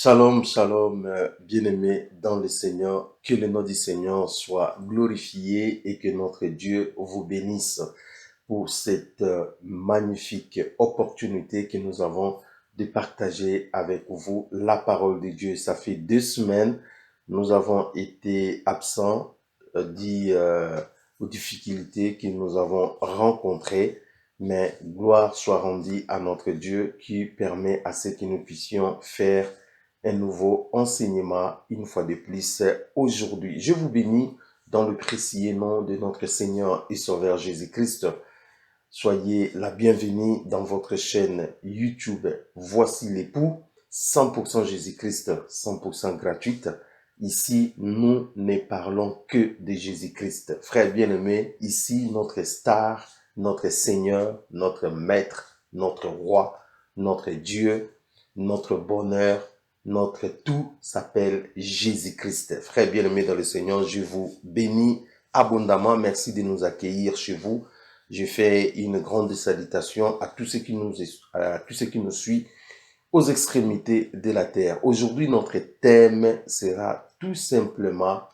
Shalom, shalom, bien-aimés dans le Seigneur, que le nom du Seigneur soit glorifié et que notre Dieu vous bénisse pour cette magnifique opportunité que nous avons de partager avec vous la parole de Dieu. Ça fait 2 semaines, nous avons été absents dit aux difficultés que nous avons rencontrées, mais gloire soit rendue à notre Dieu qui permet à ce que nous puissions faire un nouveau enseignement une fois de plus aujourd'hui. Je vous bénis dans le précieux nom de notre Seigneur et Sauveur Jésus-Christ. Soyez la bienvenue dans votre chaîne YouTube. Voici l'époux, 100% Jésus-Christ, 100% gratuite. Ici, nous ne parlons que de Jésus-Christ. Frères bien-aimés, ici, notre star, notre Seigneur, notre Maître, notre Roi, notre Dieu, notre bonheur, notre tout s'appelle Jésus-Christ. Frères bien-aimés dans le Seigneur, je vous bénis abondamment. Merci de nous accueillir chez vous. Je fais une grande salutation à tous ceux qui nous suivent aux extrémités de la terre. Aujourd'hui, notre thème sera tout simplement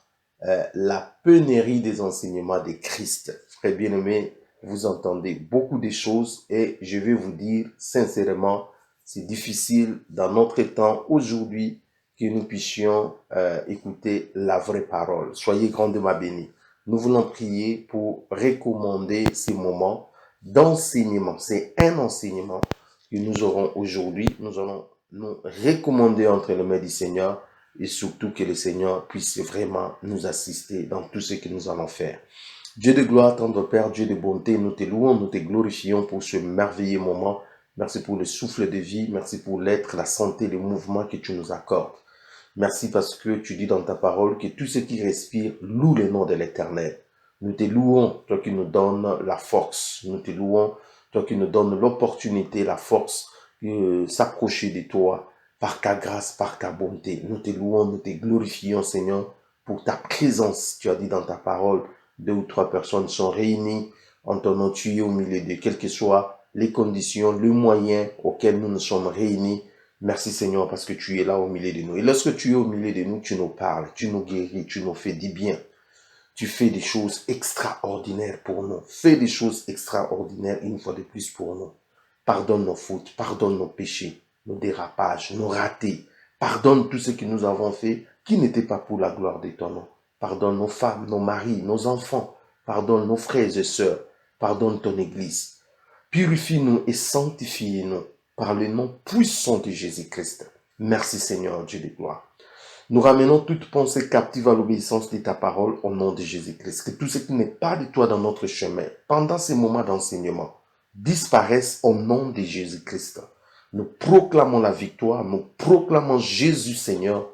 la pénurie des enseignements de Christ. Frères bien-aimés, vous entendez beaucoup de choses et je vais vous dire sincèrement, c'est difficile dans notre temps aujourd'hui que nous puissions écouter la vraie parole. Soyez grandement bénis. Nous voulons prier pour recommander ces moments d'enseignement. C'est un enseignement que nous aurons aujourd'hui. Nous allons nous recommander entre les mains du Seigneur et surtout que le Seigneur puisse vraiment nous assister dans tout ce que nous allons faire. Dieu de gloire, tendre Père, Dieu de bonté, nous te louons, nous te glorifions pour ce merveilleux moment. Merci pour le souffle de vie, merci pour l'être, la santé, le mouvement que tu nous accordes. Merci parce que tu dis dans ta parole que tout ce qui respire loue le nom de l'Éternel. Nous te louons, toi qui nous donnes la force. Nous te louons, toi qui nous donnes l'opportunité, la force de s'approcher de toi par ta grâce, par ta bonté. Nous te louons, nous te glorifions, Seigneur, pour ta présence. Tu as dit dans ta parole, 2 ou 3 personnes sont réunies en ton nom, tu es au milieu de quelles que soient les conditions, les moyens auxquels nous nous sommes réunis. Merci Seigneur parce que tu es là au milieu de nous. Et lorsque tu es au milieu de nous, tu nous parles, tu nous guéris, tu nous fais du bien. Tu fais des choses extraordinaires pour nous. Fais des choses extraordinaires une fois de plus pour nous. Pardonne nos fautes, pardonne nos péchés, nos dérapages, nos ratés. Pardonne tout ce que nous avons fait qui n'était pas pour la gloire de ton nom. Pardonne nos femmes, nos maris, nos enfants. Pardonne nos frères et sœurs. Pardonne ton Église. Purifie-nous et sanctifie-nous par le nom puissant de Jésus-Christ. Merci Seigneur, Dieu de gloire. Nous ramenons toute pensée captive à l'obéissance de ta parole au nom de Jésus-Christ. Que tout ce qui n'est pas de toi dans notre chemin, pendant ces moments d'enseignement, disparaisse au nom de Jésus-Christ. Nous proclamons la victoire, nous proclamons Jésus Seigneur,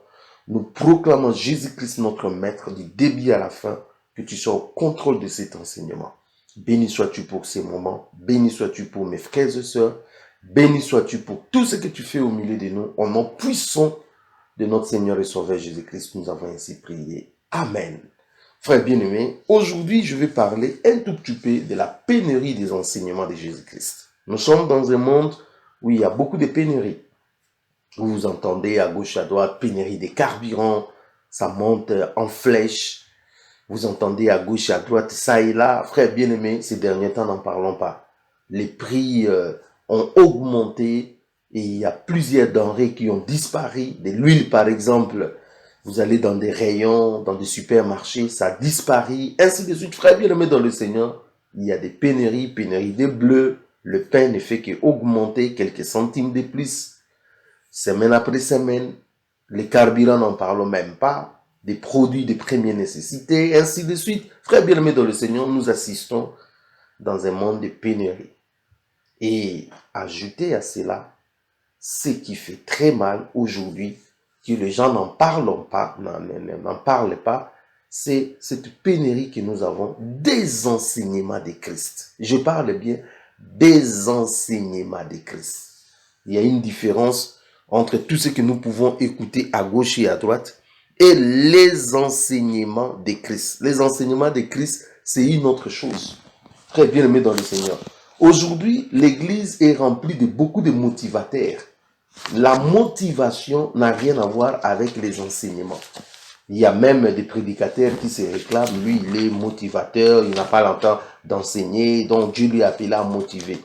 nous proclamons Jésus-Christ notre Maître du début à la fin, que tu sois au contrôle de cet enseignement. Béni sois-tu pour ces moments, béni sois-tu pour mes frères et sœurs, béni sois-tu pour tout ce que tu fais au milieu de nous, au nom puissant de notre Seigneur et Sauveur Jésus-Christ, nous avons ainsi prié. Amen. Frères bien-aimés, aujourd'hui je vais parler un tout petit peu de la pénurie des enseignements de Jésus-Christ. Nous sommes dans un monde où il y a beaucoup de pénuries. Vous entendez à gauche, à droite, pénurie des carburants, ça monte en flèche. Vous entendez à gauche, à droite, ça et là. Frères bien-aimés, ces derniers temps, n'en parlons pas. Les prix ont augmenté et il y a plusieurs denrées qui ont disparu. De l'huile, par exemple, vous allez dans des rayons, dans des supermarchés, ça a disparu. Ainsi de suite, frères bien-aimés dans le Seigneur, il y a des pénuries de bleu. Le pain ne fait qu'augmenter quelques centimes de plus. Semaine après semaine, les carburants, n'en parlons même pas. Des produits de première nécessité, ainsi de suite. Frères bien-aimés dans le Seigneur, nous assistons dans un monde de pénurie. Et ajouter à cela, ce qui fait très mal aujourd'hui, que les gens n'en parlent pas, c'est cette pénurie que nous avons des enseignements de Christ. Je parle bien des enseignements de Christ. Il y a une différence entre tout ce que nous pouvons écouter à gauche et à droite et les enseignements de Christ. Les enseignements de Christ, c'est une autre chose. Très bien aimé dans le Seigneur. Aujourd'hui, l'Église est remplie de beaucoup de motivateurs. La motivation n'a rien à voir avec les enseignements. Il y a même des prédicateurs qui se réclament, lui il est motivateur, il n'a pas l'entend d'enseigner, donc Dieu lui a appelé à motiver.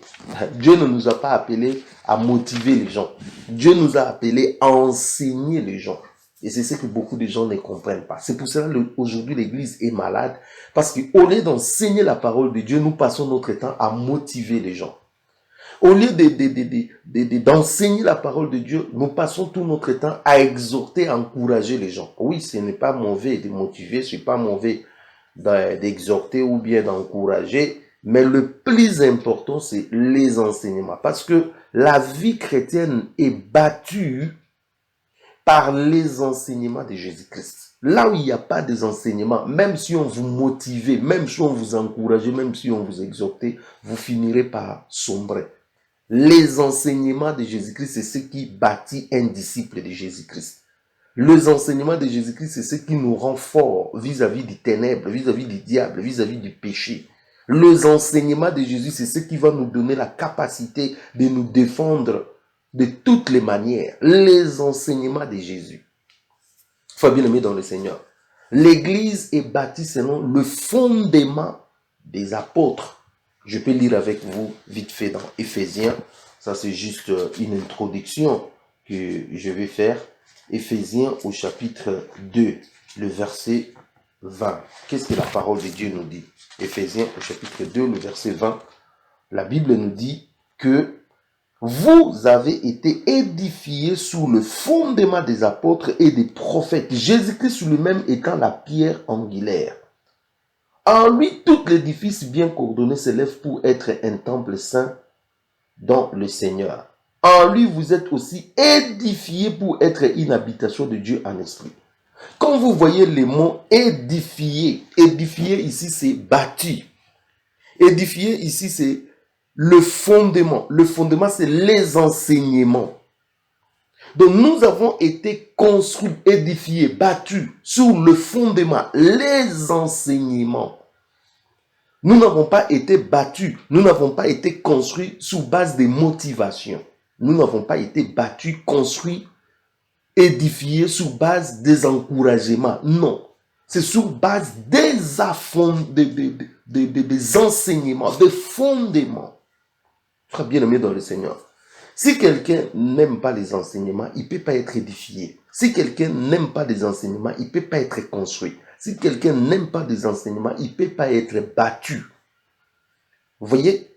Dieu ne nous a pas appelé à motiver les gens. Dieu nous a appelé à enseigner les gens. Et c'est ce que beaucoup de gens ne comprennent pas. C'est pour cela qu'aujourd'hui l'église est malade, parce qu'au lieu d'enseigner la parole de Dieu, nous passons notre temps à motiver les gens. Au lieu d'enseigner la parole de Dieu, nous passons tout notre temps à exhorter, à encourager les gens. Oui, ce n'est pas mauvais de motiver, ce n'est pas mauvais d'exhorter ou bien d'encourager, mais le plus important, c'est les enseignements. Parce que la vie chrétienne est battue par les enseignements de Jésus-Christ. Là où il n'y a pas des enseignements, même si on vous motive, même si on vous encourage, même si on vous exhorte, vous finirez par sombrer. Les enseignements de Jésus-Christ, c'est ce qui bâtit un disciple de Jésus-Christ. Les enseignements de Jésus-Christ, c'est ce qui nous rend forts vis-à-vis des ténèbres, vis-à-vis du diable, vis-à-vis du péché. Les enseignements de Jésus, c'est ce qui va nous donner la capacité de nous défendre de toutes les manières. Les enseignements de Jésus. Faut bien aimer dans le Seigneur. L'Église est bâtie selon le fondement des apôtres. Je peux lire avec vous vite fait dans Éphésiens. Ça, c'est juste une introduction que je vais faire. Éphésiens au chapitre 2, le verset 20. Qu'est-ce que la parole de Dieu nous dit? Éphésiens au chapitre 2, le verset 20. La Bible nous dit que vous avez été édifiés sous le fondement des apôtres et des prophètes. Jésus-Christ lui-même étant la pierre angulaire. En lui, tout l'édifice bien coordonné s'élève pour être un temple saint dans le Seigneur. En lui, vous êtes aussi édifiés pour être une habitation de Dieu en esprit. Quand vous voyez les mots édifier, édifier ici c'est bâti. Édifier ici c'est le fondement. Le fondement c'est les enseignements. Donc nous avons été construits, édifiés, bâtus sur le fondement, les enseignements. Nous n'avons pas été battus, nous n'avons pas été construits sous base des motivations. Nous n'avons pas été battus, construits, édifiés sous base des encouragements. Non, c'est sur base des enseignements, des fondements. Frère bien-aimé dans le Seigneur. Si quelqu'un n'aime pas les enseignements, il ne peut pas être édifié. Si quelqu'un n'aime pas les enseignements, il ne peut pas être construit. Si quelqu'un n'aime pas des enseignements, il ne peut pas être battu. Vous voyez?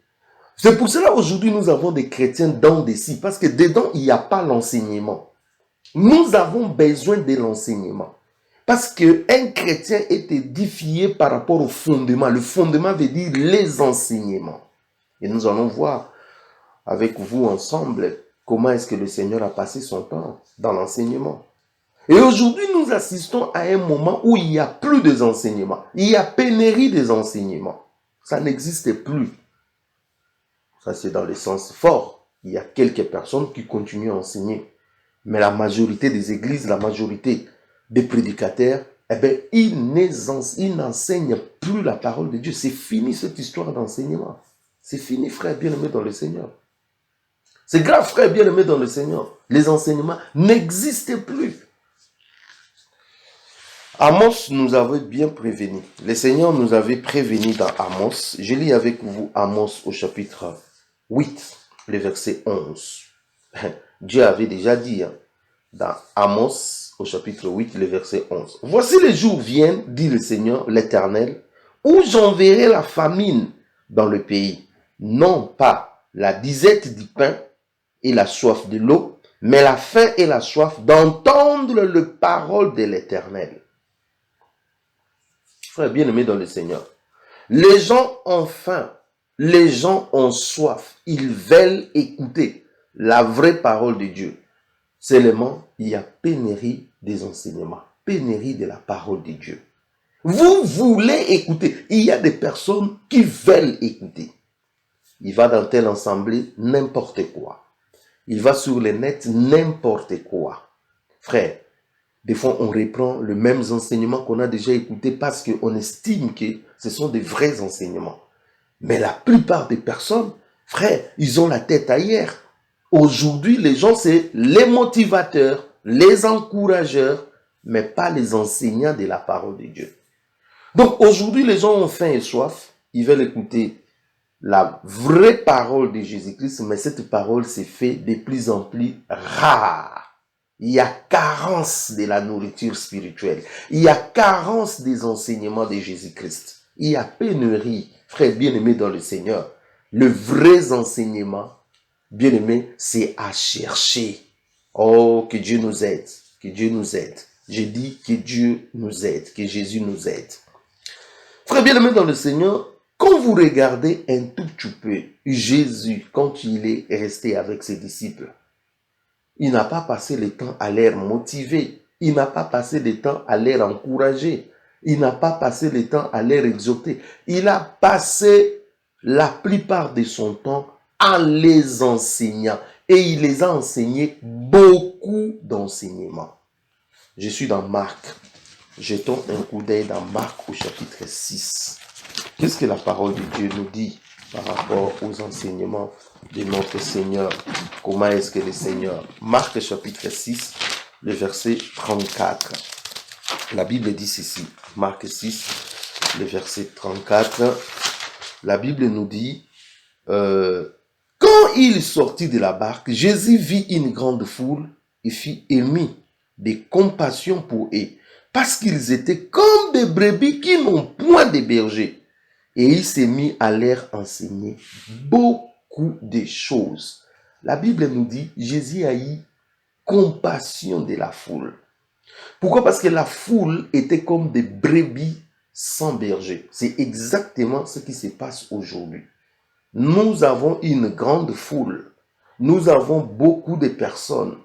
C'est pour cela aujourd'hui nous avons des chrétiens dans des scies, parce que dedans il n'y a pas l'enseignement. Nous avons besoin de l'enseignement. Parce qu'un chrétien est édifié par rapport au fondement. Le fondement veut dire les enseignements. Et nous allons voir avec vous ensemble comment est-ce que le Seigneur a passé son temps dans l'enseignement. Et aujourd'hui, nous assistons à un moment où il n'y a plus d'enseignements. Il y a pénurie des enseignements. Ça n'existe plus. Ça, c'est dans le sens fort. Il y a quelques personnes qui continuent à enseigner. Mais la majorité des églises, la majorité des prédicateurs, eh bien, ils n'enseignent plus la parole de Dieu. C'est fini cette histoire d'enseignement. C'est fini, frère bien-aimé dans le Seigneur. C'est grave, frère bien-aimé dans le Seigneur. Les enseignements n'existent plus. Amos nous avait bien prévenu. Le Seigneur nous avait prévenu dans Amos. Je lis avec vous Amos au chapitre 8, le verset 11. Dieu avait déjà dit dans Amos au chapitre 8, le verset 11. Voici les jours viennent, dit le Seigneur l'Éternel, où j'enverrai la famine dans le pays. Non pas la disette du pain et la soif de l'eau, mais la faim et la soif d'entendre les paroles de l'Éternel. Frère bien-aimé dans le Seigneur, les gens ont faim, les gens ont soif, ils veulent écouter la vraie parole de Dieu. Seulement, il y a pénurie des enseignements, pénurie de la parole de Dieu. Vous voulez écouter, il y a des personnes qui veulent écouter. Il va dans telle assemblée, n'importe quoi. Il va sur le net, n'importe quoi. Frère, des fois, on reprend les mêmes enseignements qu'on a déjà écoutés parce qu'on estime que ce sont des vrais enseignements. Mais la plupart des personnes, frère, ils ont la tête ailleurs. Aujourd'hui, les gens, c'est les motivateurs, les encourageurs, mais pas les enseignants de la parole de Dieu. Donc aujourd'hui, les gens ont faim et soif. Ils veulent écouter la vraie parole de Jésus-Christ, mais cette parole s'est fait de plus en plus rare. Il y a carence de la nourriture spirituelle. Il y a carence des enseignements de Jésus-Christ. Il y a pénurie, frères bien-aimés dans le Seigneur. Le vrai enseignement, bien-aimés, c'est à chercher. Oh, que Dieu nous aide. Que Dieu nous aide. Je dis que Dieu nous aide. Que Jésus nous aide. Frères bien-aimés dans le Seigneur, quand vous regardez un tout petit peu Jésus, quand il est resté avec ses disciples, il n'a pas passé le temps à les motiver. Il n'a pas passé le temps à les encourager. Il n'a pas passé le temps à les exhorter. Il a passé la plupart de son temps en les enseignant. Et il les a enseignés beaucoup d'enseignements. Je suis dans Marc. Jetons un coup d'œil dans Marc au chapitre 6. Qu'est-ce que la parole de Dieu nous dit par rapport aux enseignements de notre Seigneur? Comment est-ce que le Seigneur... Marc chapitre 6, le verset 34. La Bible dit ceci. Marc 6, le verset 34. La Bible nous dit... quand il sortit de la barque, Jésus vit une grande foule et fut ému de compassion pour eux, parce qu'ils étaient comme des brebis qui n'ont point de berger. Et il s'est mis à leur enseigner beaucoup de choses. La Bible nous dit, Jésus a eu compassion de la foule. Pourquoi? Parce que la foule était comme des brebis sans berger. C'est exactement ce qui se passe aujourd'hui. Nous avons une grande foule. Nous avons beaucoup de personnes.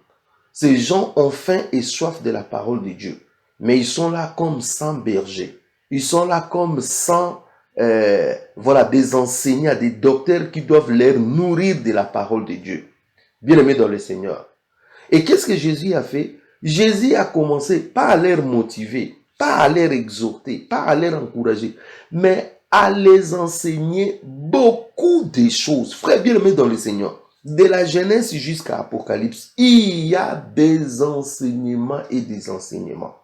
Ces gens ont faim et soif de la parole de Dieu. Mais ils sont là comme sans berger. Ils sont là comme sans des enseignants, des docteurs qui doivent les nourrir de la parole de Dieu. Bien-aimés dans le Seigneur. Et qu'est-ce que Jésus a fait? Jésus a commencé pas à les motiver, pas à les exhorter, pas à les encourager, mais à les enseigner beaucoup de choses. Frères bien-aimés dans le Seigneur, de la Genèse jusqu'à Apocalypse, il y a des enseignements et des enseignements.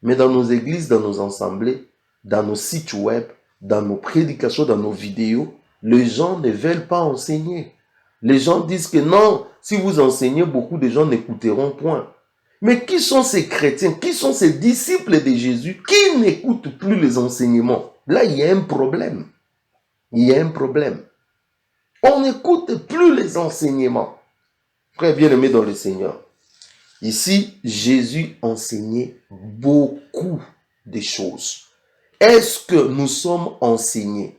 Mais dans nos églises, dans nos assemblées, dans nos sites web, dans nos prédications, dans nos vidéos, les gens ne veulent pas enseigner. Les gens disent que non, si vous enseignez, beaucoup de gens n'écouteront point. Mais qui sont ces chrétiens, qui sont ces disciples de Jésus qui n'écoutent plus les enseignements? Là, il y a un problème. Il y a un problème. On n'écoute plus les enseignements. Frère bien-aimé dans le Seigneur. Ici, Jésus enseignait beaucoup de choses. Est-ce que nous sommes enseignés?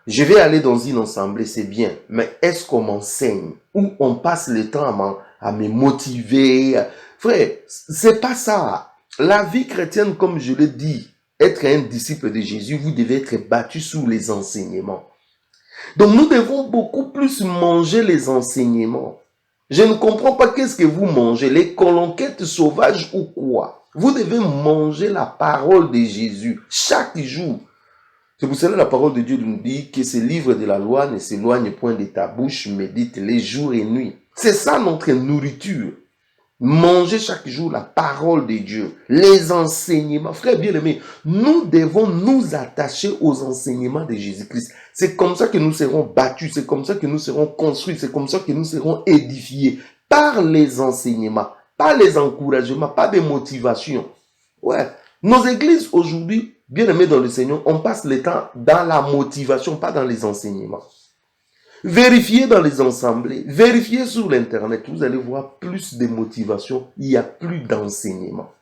Je vais aller dans une assemblée, c'est bien, mais est-ce qu'on m'enseigne? Ou on passe le temps à me motiver? Frère, c'est pas ça. La vie chrétienne, comme je l'ai dit, être un disciple de Jésus, vous devez être battu sous les enseignements. Donc nous devons beaucoup plus manger les enseignements. Je ne comprends pas qu'est-ce que vous mangez, les colonquettes sauvages ou quoi? Vous devez manger la parole de Jésus chaque jour. C'est pour cela que la parole de Dieu nous dit que ce livre de la loi ne s'éloigne point de ta bouche, médite les jours et nuits. C'est ça notre nourriture. Manger chaque jour la parole de Dieu, les enseignements. Frères bien-aimés, nous devons nous attacher aux enseignements de Jésus-Christ. C'est comme ça que nous serons battus, c'est comme ça que nous serons construits, c'est comme ça que nous serons édifiés par les enseignements, par les encouragements, par des motivations. Ouais. Nos églises aujourd'hui, bien-aimés dans le Seigneur, on passe le temps dans la motivation, pas dans les enseignements. Vérifiez dans les assemblées, vérifiez sur l'internet, vous allez voir plus de motivation, il n'y a plus d'enseignement.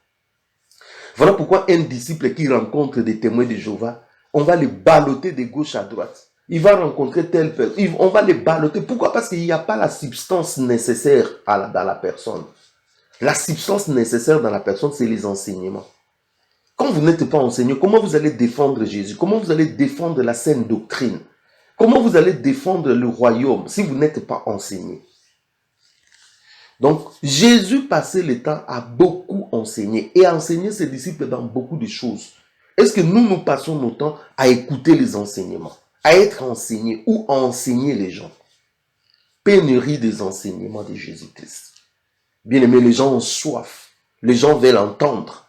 Voilà pourquoi un disciple qui rencontre des témoins de Jéhovah, on va les balloter de gauche à droite. Il va rencontrer telle personne, on va les balloter. Pourquoi? Parce qu'il n'y a pas la substance nécessaire dans la personne. La substance nécessaire dans la personne, c'est les enseignements. Quand vous n'êtes pas enseigné, comment vous allez défendre Jésus? Comment vous allez défendre la saine doctrine? Comment vous allez défendre le royaume si vous n'êtes pas enseigné? Donc, Jésus passait le temps à beaucoup enseigner et à enseigner ses disciples dans beaucoup de choses. Est-ce que nous passons notre temps à écouter les enseignements, à être enseignés ou à enseigner les gens? pénurie des enseignements de Jésus-Christ. Bien aimé, les gens ont soif. Les gens veulent entendre.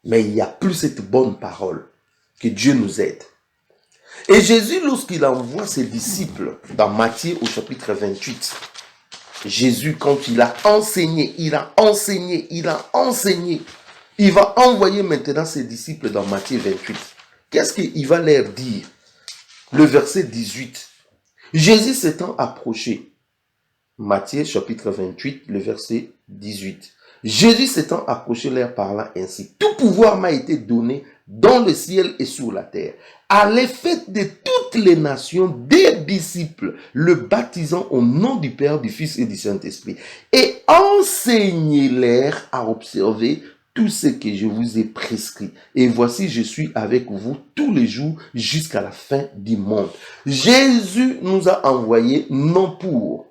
Mais il n'y a plus cette bonne parole. Que Dieu nous aide. Et Jésus, lorsqu'il envoie ses disciples dans Matthieu au chapitre 28, Jésus, quand il a enseigné, il va envoyer maintenant ses disciples dans Matthieu 28. Qu'est-ce qu'il va leur dire? Le verset 18. Jésus s'étant approché, Matthieu chapitre 28, le verset 18. Jésus s'étant approché leur parlant ainsi. Tout pouvoir m'a été donné dans le ciel et sur la terre. Allez, faites de toutes les nations des disciples, le baptisant au nom du Père, du Fils et du Saint-Esprit. Et enseignez-leur à observer tout ce que je vous ai prescrit. Et voici, je suis avec vous tous les jours jusqu'à la fin du monde. Jésus nous a envoyés non pour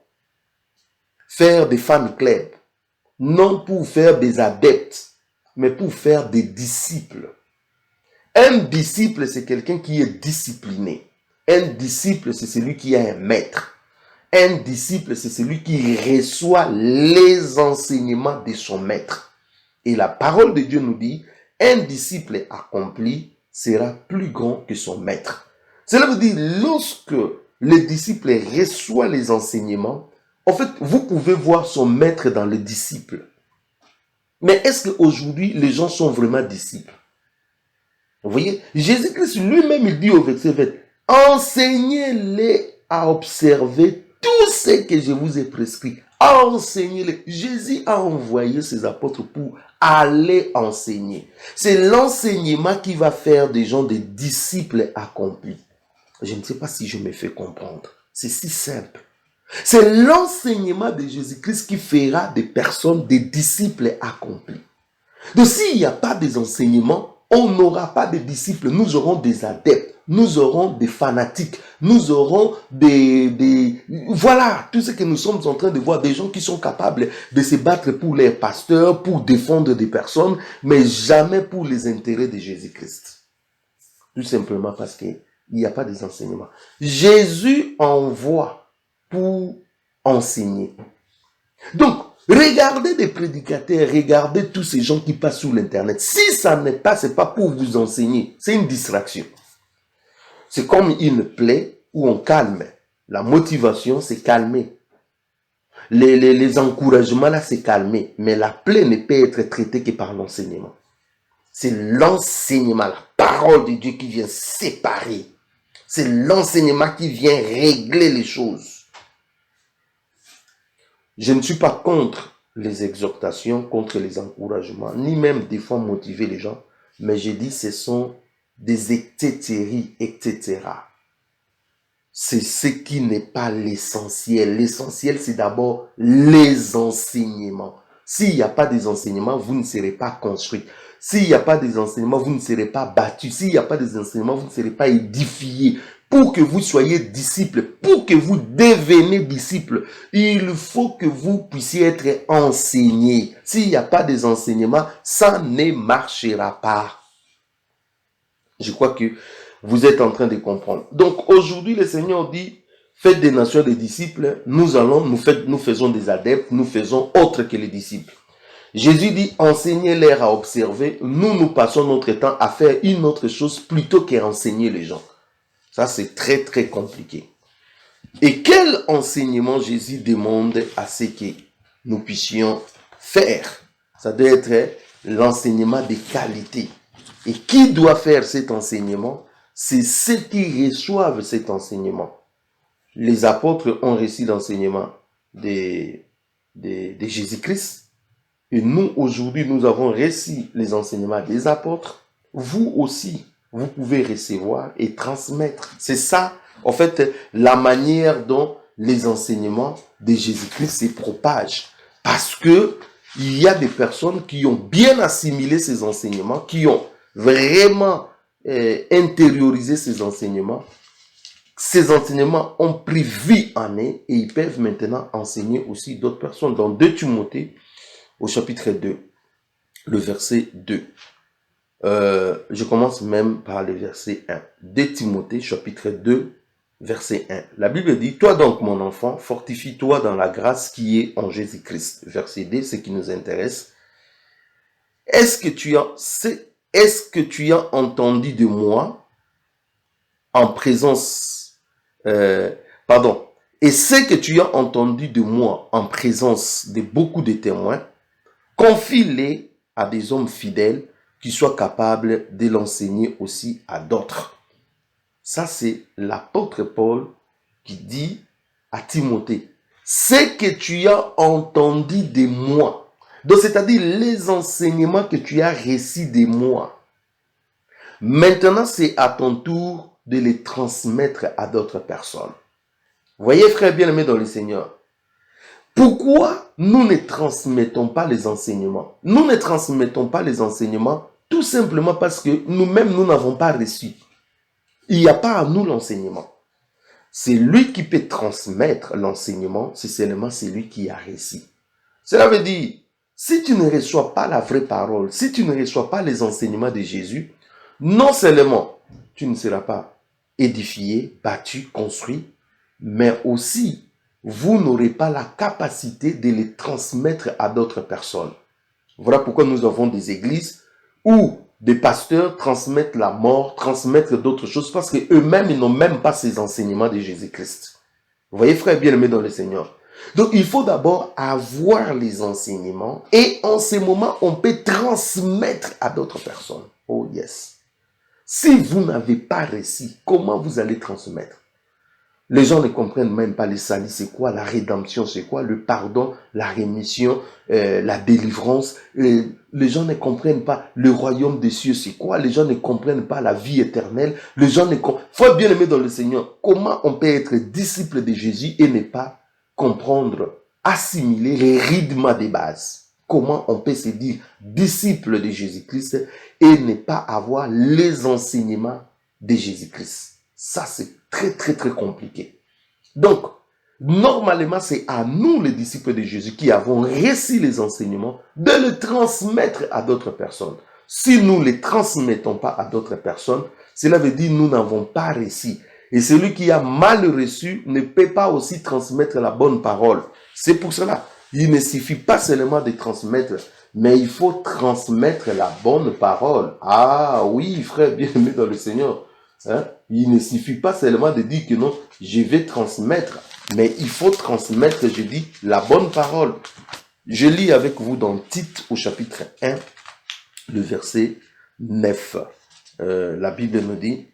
faire des fan clubs, non pour faire des adeptes, mais pour faire des disciples. Un disciple, c'est quelqu'un qui est discipliné. Un disciple, c'est celui qui a un maître. Un disciple, c'est celui qui reçoit les enseignements de son maître. Et la parole de Dieu nous dit, un disciple accompli sera plus grand que son maître. Cela veut dire, lorsque le disciple reçoit les enseignements, en fait, vous pouvez voir son maître dans le disciple. Mais est-ce qu'aujourd'hui, les gens sont vraiment disciples? Vous voyez, Jésus-Christ lui-même, il dit au verset 20, enseignez-les à observer tout ce que je vous ai prescrit. Enseignez-les. Jésus a envoyé ses apôtres pour aller enseigner. C'est l'enseignement qui va faire des gens des disciples accomplis. Je ne sais pas si je me fais comprendre. C'est si simple. C'est l'enseignement de Jésus-Christ qui fera des personnes des disciples accomplis. Donc s'il n'y a pas des enseignements, on n'aura pas de disciples, nous aurons des adeptes, nous aurons des fanatiques, nous aurons voilà, tout ce que nous sommes en train de voir, des gens qui sont capables de se battre pour les pasteurs, pour défendre des personnes, mais jamais pour les intérêts de Jésus-Christ. Tout simplement parce qu'il n'y a pas des enseignements. Jésus envoie pour enseigner. Donc, regardez des prédicateurs, regardez tous ces gens qui passent sur l'internet. Si ça n'est pas, c'est pas pour vous enseigner, c'est une distraction. C'est comme une plaie où on calme. La motivation, c'est calmer. Les encouragements, là, c'est calmer. Mais la plaie ne peut être traitée que par l'enseignement. C'est l'enseignement, la parole de Dieu qui vient séparer. C'est l'enseignement qui vient régler les choses. Je ne suis pas contre les exhortations, contre les encouragements, ni même des fois motiver les gens, mais je dis ce sont des etc. C'est ce qui n'est pas l'essentiel. L'essentiel, c'est d'abord les enseignements. S'il n'y a pas des enseignements, vous ne serez pas construit. S'il n'y a pas des enseignements, vous ne serez pas battus. S'il n'y a pas des enseignements, vous ne serez pas édifiés. Pour que vous soyez disciples, pour que vous deveniez disciples, il faut que vous puissiez être enseignés. S'il n'y a pas des enseignements, ça ne marchera pas. Je crois que vous êtes en train de comprendre. Donc aujourd'hui, le Seigneur dit, faites des nations des disciples, nous faisons des adeptes, nous faisons autre que les disciples. Jésus dit, enseignez-les à observer, nous passons notre temps à faire une autre chose plutôt qu'enseigner les gens. Ça, c'est très, très compliqué. Et quel enseignement Jésus demande à ce que nous puissions faire? Ça doit être l'enseignement de qualité. Et qui doit faire cet enseignement? C'est ceux qui reçoivent cet enseignement. Les apôtres ont reçu l'enseignement de Jésus-Christ. Et nous, aujourd'hui, nous avons reçu les enseignements des apôtres. Vous aussi, vous pouvez recevoir et transmettre. C'est ça, en fait, la manière dont les enseignements de Jésus-Christ se propagent. Parce que il y a des personnes qui ont bien assimilé ces enseignements, qui ont vraiment intériorisé ces enseignements. Ces enseignements ont pris vie en eux et ils peuvent maintenant enseigner aussi d'autres personnes. Dans 2 Timothée, au chapitre 2, le verset 2. Je commence même par le verset 1. 2 Timothée, chapitre 2, verset 1. La Bible dit, toi donc mon enfant, fortifie-toi dans la grâce qui est en Jésus-Christ. Verset 2, ce qui nous intéresse. Est-ce que tu as entendu de moi en présence, pardon, et ce que tu as entendu de moi en présence de beaucoup de témoins, confie-les à des hommes fidèles qui soient capables de l'enseigner aussi à d'autres. Ça, c'est l'apôtre Paul qui dit à Timothée, ce que tu as entendu de moi, donc c'est-à-dire les enseignements que tu as reçus de moi, maintenant c'est à ton tour de les transmettre à d'autres personnes. Voyez, frère bien-aimé dans le Seigneur, pourquoi nous ne transmettons pas les enseignements? Nous ne transmettons pas les enseignements tout simplement parce que nous-mêmes, nous n'avons pas reçu. Il n'y a pas à nous l'enseignement. C'est lui qui peut transmettre l'enseignement, c'est seulement celui qui a reçu. Cela veut dire, si tu ne reçois pas la vraie parole, si tu ne reçois pas les enseignements de Jésus, non seulement tu ne seras pas édifié, bâti, construit, mais aussi vous n'aurez pas la capacité de les transmettre à d'autres personnes. Voilà pourquoi nous avons des églises où des pasteurs transmettent la mort, transmettent d'autres choses, parce qu'eux-mêmes, ils n'ont même pas ces enseignements de Jésus-Christ. Vous voyez, frère bien-aimé dans le Seigneur. Donc, il faut d'abord avoir les enseignements et en ce moment, on peut transmettre à d'autres personnes. Oh yes. Si vous n'avez pas reçu, comment vous allez transmettre? Les gens ne comprennent même pas le salut, c'est quoi, la rédemption, c'est quoi, le pardon, la rémission, la délivrance. Les gens ne comprennent pas le royaume des cieux, c'est quoi. Les gens ne comprennent pas la vie éternelle. Les gens ne comprennent. Faut être bien aimé dans le Seigneur. Comment on peut être disciple de Jésus et ne pas comprendre, assimiler les rythmes des bases? Comment on peut se dire disciple de Jésus-Christ et ne pas avoir les enseignements de Jésus-Christ? Ça, c'est très, très, très compliqué. Donc, normalement, c'est à nous, les disciples de Jésus, qui avons reçu les enseignements, de les transmettre à d'autres personnes. Si nous ne les transmettons pas à d'autres personnes, cela veut dire que nous n'avons pas reçu. Et celui qui a mal reçu ne peut pas aussi transmettre la bonne parole. C'est pour cela, il ne suffit pas seulement de transmettre, mais il faut transmettre la bonne parole. Ah oui, frère bien-aimé dans le Seigneur. Hein? Il ne suffit pas seulement de dire que non, je vais transmettre, mais il faut transmettre, je dis, la bonne parole. Je lis avec vous dans Tite au chapitre 1, le verset 9. La Bible nous dit,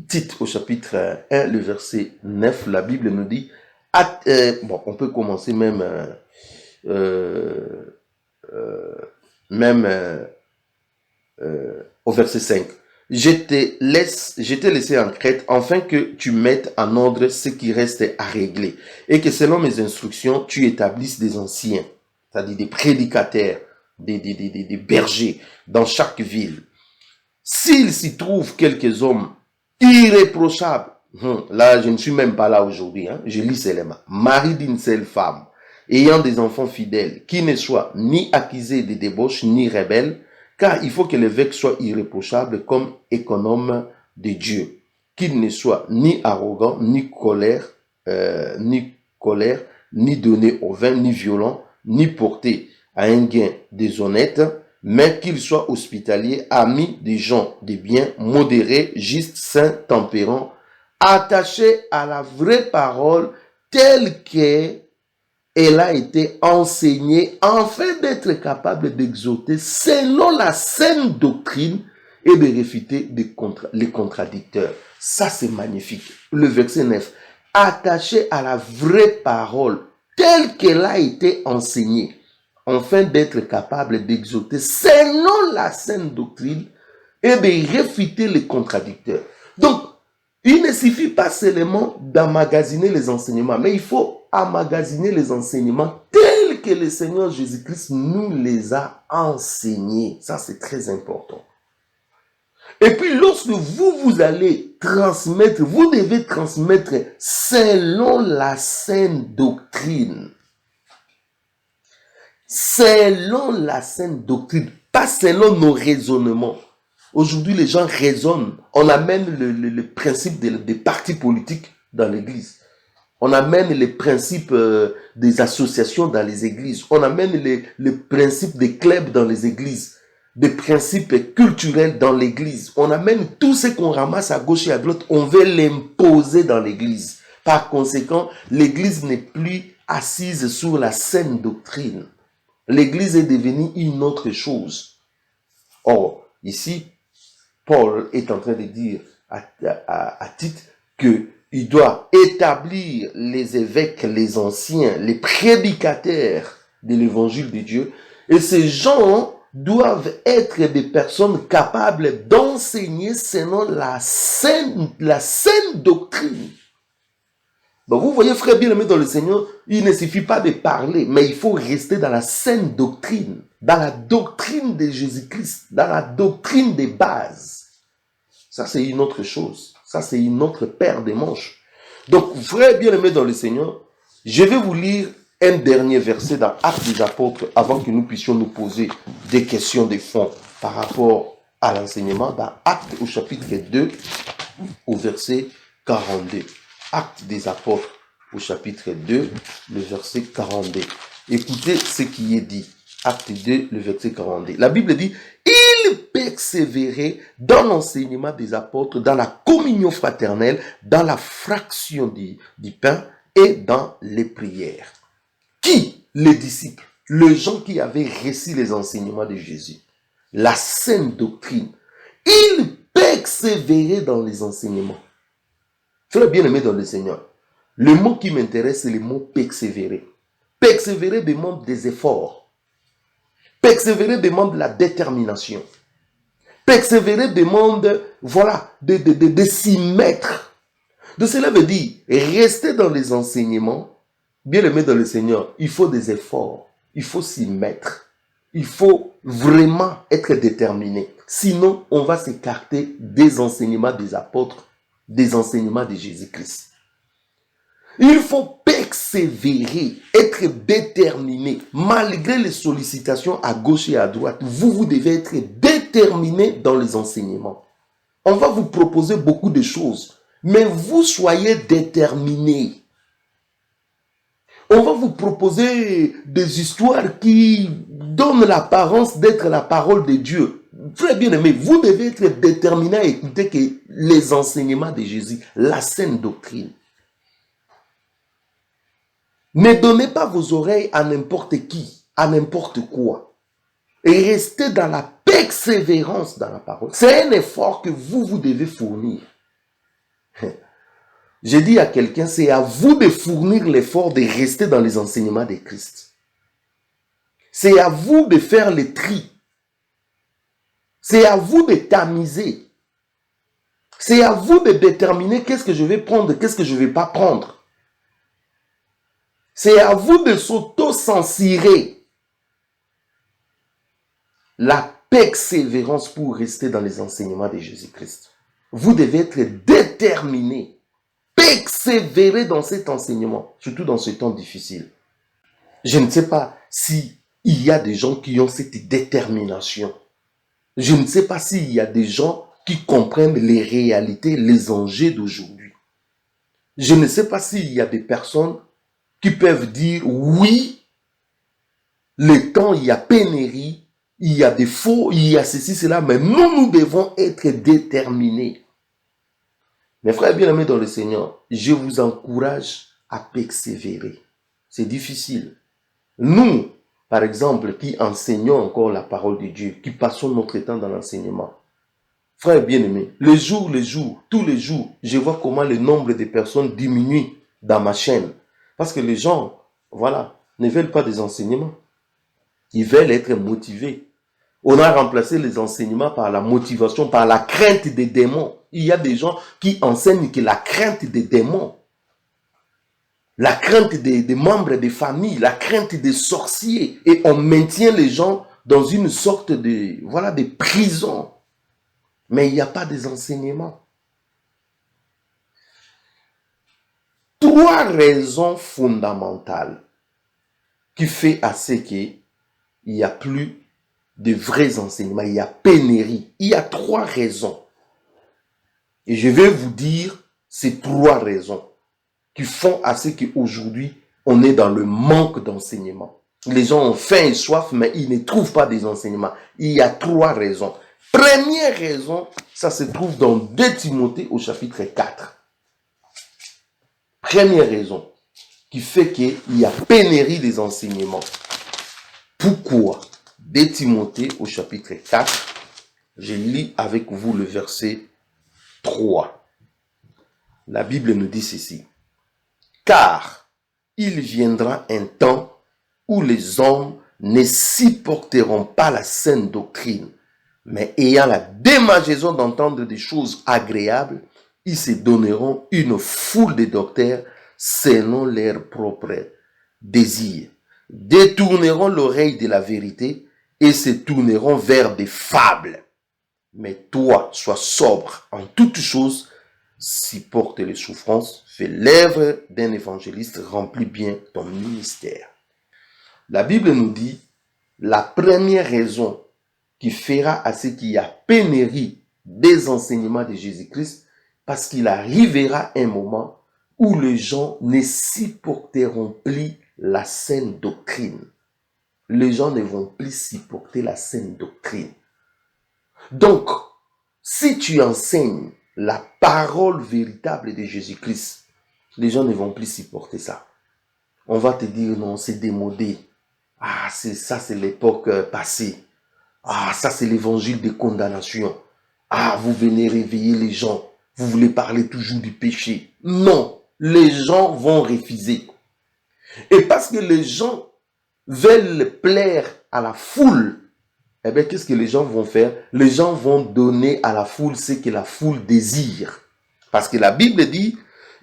Tite au chapitre 1, le verset 9, la Bible nous dit, bon, on peut commencer même, au verset 5. Je t'ai laissé en Crète afin que tu mettes en ordre ce qui reste à régler et que selon mes instructions, tu établisses des anciens, c'est-à-dire des prédicateurs, des bergers dans chaque ville. S'il s'y trouve quelques hommes irréprochables, là je ne suis même pas là aujourd'hui, je lis seulement, mari d'une seule femme, ayant des enfants fidèles, qui ne soient ni accusés de débauche ni rebelles, car il faut que l'évêque soit irréprochable comme économe de Dieu, qu'il ne soit ni arrogant, ni colère, ni donné au vin, ni violent, ni porté à un gain déshonnête, mais qu'il soit hospitalier, ami des gens de bien, modéré, juste, saint, tempérant, attaché à la vraie parole telle qu'elle a été enseignée afin d'être capable d'exhorter selon la saine doctrine et de réfuter les contradicteurs. Ça, c'est magnifique. Le verset 9. Attaché à la vraie parole telle qu'elle a été enseignée afin d'être capable d'exhorter selon la saine doctrine et de réfuter les contradicteurs. Donc, il ne suffit pas seulement d'emmagasiner les enseignements, mais il faut emmagasiner les enseignements tels que le Seigneur Jésus-Christ nous les a enseignés. Ça, c'est très important. Et puis, lorsque vous allez transmettre, vous devez transmettre selon la saine doctrine. Selon la saine doctrine, pas selon nos raisonnements. Aujourd'hui, les gens raisonnent. On amène le principe des partis politiques dans l'église. On amène les principes des associations dans les églises. On amène les principes des clubs dans les églises. Des principes culturels dans l'église. On amène tout ce qu'on ramasse à gauche et à droite. On veut l'imposer dans l'église. Par conséquent, l'église n'est plus assise sur la saine doctrine. L'église est devenue une autre chose. Or, ici, Paul est en train de dire à Tite qu'il doit établir les évêques, les anciens, les prédicateurs de l'évangile de Dieu. Et ces gens doivent être des personnes capables d'enseigner selon la saine doctrine. Donc vous voyez, frère bien-aimé dans le Seigneur, il ne suffit pas de parler, mais il faut rester dans la saine doctrine, dans la doctrine de Jésus-Christ, dans la doctrine des bases. Ça, c'est une autre chose. Ça, c'est une autre paire de manches. Donc, frère bien-aimé dans le Seigneur, je vais vous lire un dernier verset dans Actes des Apôtres avant que nous puissions nous poser des questions de fond par rapport à l'enseignement. Dans Actes au chapitre 2, au verset 42. Actes des Apôtres au chapitre 2, le verset 42. Écoutez ce qui est dit. Acte 2, le verset 42. La Bible dit, il persévérait dans l'enseignement des apôtres, dans la communion fraternelle, dans la fraction du pain et dans les prières. Qui? Les disciples, les gens qui avaient reçu les enseignements de Jésus, la saine doctrine. Il persévérait dans les enseignements. Frère bien-aimé dans le Seigneur, le mot qui m'intéresse, c'est le mot persévérer. Persévérer demande des efforts. Persévérer demande la détermination. Persévérer demande, voilà, de s'y mettre. De cela veut dire, rester dans les enseignements, bien-aimé dans le Seigneur, il faut des efforts. Il faut s'y mettre. Il faut vraiment être déterminé. Sinon, on va s'écarter des enseignements des apôtres, des enseignements de Jésus-Christ. Il faut persévérer, être déterminé, malgré les sollicitations à gauche et à droite. Vous devez être déterminé dans les enseignements. On va vous proposer beaucoup de choses, mais vous soyez déterminé. On va vous proposer des histoires qui donnent l'apparence d'être la parole de Dieu. Très bien aimé, vous devez être déterminé à écouter que les enseignements de Jésus, la saine doctrine. Ne donnez pas vos oreilles à n'importe qui, à n'importe quoi. Et restez dans la persévérance dans la parole. C'est un effort que vous devez fournir. J'ai dit à quelqu'un, c'est à vous de fournir l'effort de rester dans les enseignements de Christ. C'est à vous de faire le tri. C'est à vous de tamiser. C'est à vous de déterminer qu'est-ce que je vais prendre, qu'est-ce que je ne vais pas prendre. C'est à vous de s'auto-censurer. La persévérance pour rester dans les enseignements de Jésus-Christ. Vous devez être déterminé. Persévérer dans cet enseignement, surtout dans ce temps difficile. Je ne sais pas s'il y a des gens qui ont cette détermination. Je ne sais pas s'il y a des gens qui comprennent les réalités, les enjeux d'aujourd'hui. Je ne sais pas s'il y a des personnes qui peuvent dire oui, le temps, il y a pénurie, il y a des faux, il y a ceci, cela, mais nous devons être déterminés. Mes frères bien-aimés dans le Seigneur, je vous encourage à persévérer. C'est difficile. Nous, par exemple, qui enseignons encore la parole de Dieu, qui passons notre temps dans l'enseignement, frères bien-aimés, tous les jours, je vois comment le nombre de personnes diminue dans ma chaîne. Parce que les gens, voilà, ne veulent pas des enseignements. Ils veulent être motivés. On a remplacé les enseignements par la motivation, par la crainte des démons. Il y a des gens qui enseignent que la crainte des démons, la crainte des membres des familles, la crainte des sorciers. Et on maintient les gens dans une sorte de, voilà, de prison. Mais il n'y a pas des enseignements. 3 raisons fondamentales qui fait à ce qu'il n'y a plus de vrais enseignements, il y a pénurie. Il y a 3 raisons. Et je vais vous dire ces 3 raisons qui font à ce qu'aujourd'hui, on est dans le manque d'enseignement. Les gens ont faim et soif, mais ils ne trouvent pas des enseignements. Il y a 3 raisons. Première raison, ça se trouve dans 2 Timothée au chapitre 4. Première raison qui fait qu'il y a pénurie des enseignements. Pourquoi? 2 Timothée au chapitre 4, je lis avec vous le verset 3. La Bible nous dit ceci. Car il viendra un temps où les hommes ne supporteront pas la saine doctrine, mais ayant la démangeaison d'entendre des choses agréables, ils se donneront une foule de docteurs selon leurs propres désirs, détourneront l'oreille de la vérité et se tourneront vers des fables. Mais toi, sois sobre en toutes choses, supporte les souffrances, fais l'œuvre d'un évangéliste, remplis bien ton ministère. La Bible nous dit, la première raison qui fera à ce qu'il y a pénurie des enseignements de Jésus-Christ, parce qu'il arrivera un moment où les gens ne supporteront plus la saine doctrine. Les gens ne vont plus supporter la saine doctrine. Donc, si tu enseignes la parole véritable de Jésus-Christ, les gens ne vont plus supporter ça. On va te dire non, c'est démodé. Ah, c'est l'époque passée. Ah, ça c'est l'évangile de condamnation. Ah, vous venez réveiller les gens. Vous voulez parler toujours du péché. Non, les gens vont refuser. Et parce que les gens veulent plaire à la foule, eh bien, qu'est-ce que les gens vont faire? Les gens vont donner à la foule ce que la foule désire. Parce que la Bible dit,